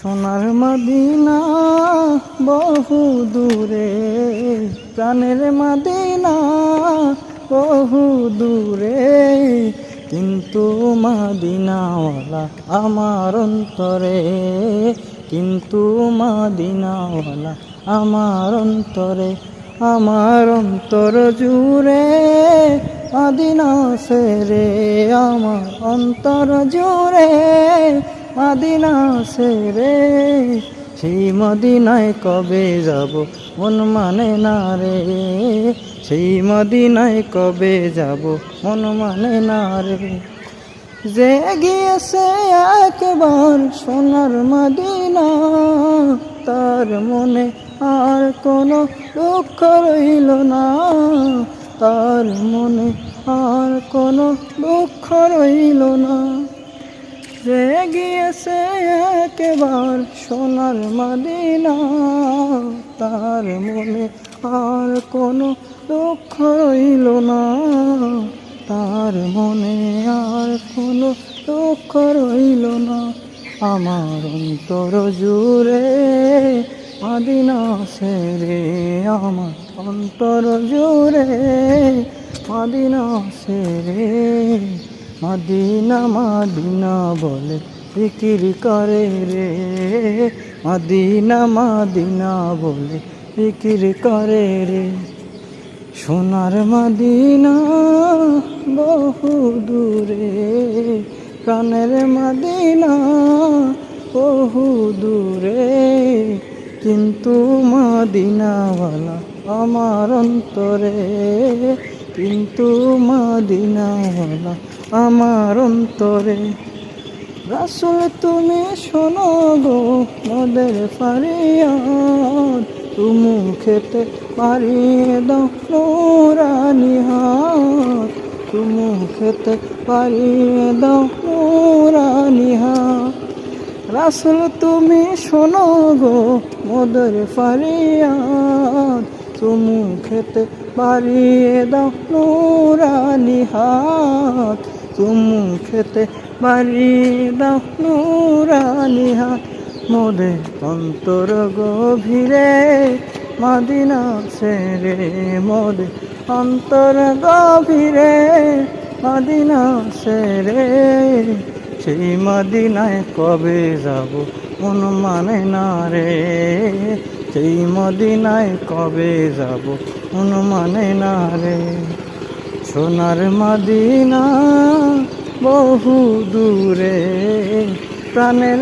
সোনার মদিনা বহু দূরে, প্রাণের মদিনা বহু দূরে, কিন্তু মদিনাওয়ালা আমার অন্তরে, কিন্তু মদিনাওয়ালা আমার অন্তরে, আমার অন্তর জুড়ে মদিনা সেরে, আমার অন্তর জুড়ে মদিনা সেরে। সেই মদিনায় কবে যাব মন মানে না রে, সেই মদিনায় কবে যাব মন মানে না রে। যে গিয়েছে একবার সোনার মদিনা, তার মনে আর কোনো দুঃখ রইল না, তার মনে আর কোনো দুঃখ রইল না। যে গিয়েছে একবার সোনার মদিনা, তার মনে আর কোনো দুঃখ রইল না, তার মনে আর কোনো দুঃখ রইল না। আমার অন্তর জুড়ে মদিনা সেরে, আমার অন্তর জুড়ে মদিনা সেরে। মদিনা মদিনা বলে জিকির করে রে, মদিনা মদিনা বলে জিকির করে রে। সোনার মদিনা বহু দূরে, প্রাণের মদিনা বহু দূরে, কিন্তু মদিনাওয়ালা আমার অন্তরে, কিন্তু মদিনাওয়ালা আমার অন্তরে। রাসূল তুমি শোনো গো মোদের ফরিয়াদ, তুমি খেতে পারিয়ে দাও নুরানি হাত, তুমি খেতে পারিয়ে দাও নুরানি হাত। রাসূল তুমি শোনো গো মোদের ফরিয়াদ, তুমি খেতে পারিয়ে দাও নুরানি হাত, তুমি খেতে পারিয়ে দাও নুরানি হাত। মোদের অন্তর গভীরে মদিনা সেরে, মোদের অন্তর গভীরে মদিনা সেরে। সেই মদিনায় কবে যাব মন মানে না রে, সেই মদিনায় কবে যাব মন মানে না রে। সোনার মদিনা বহু দূরে, প্রাণের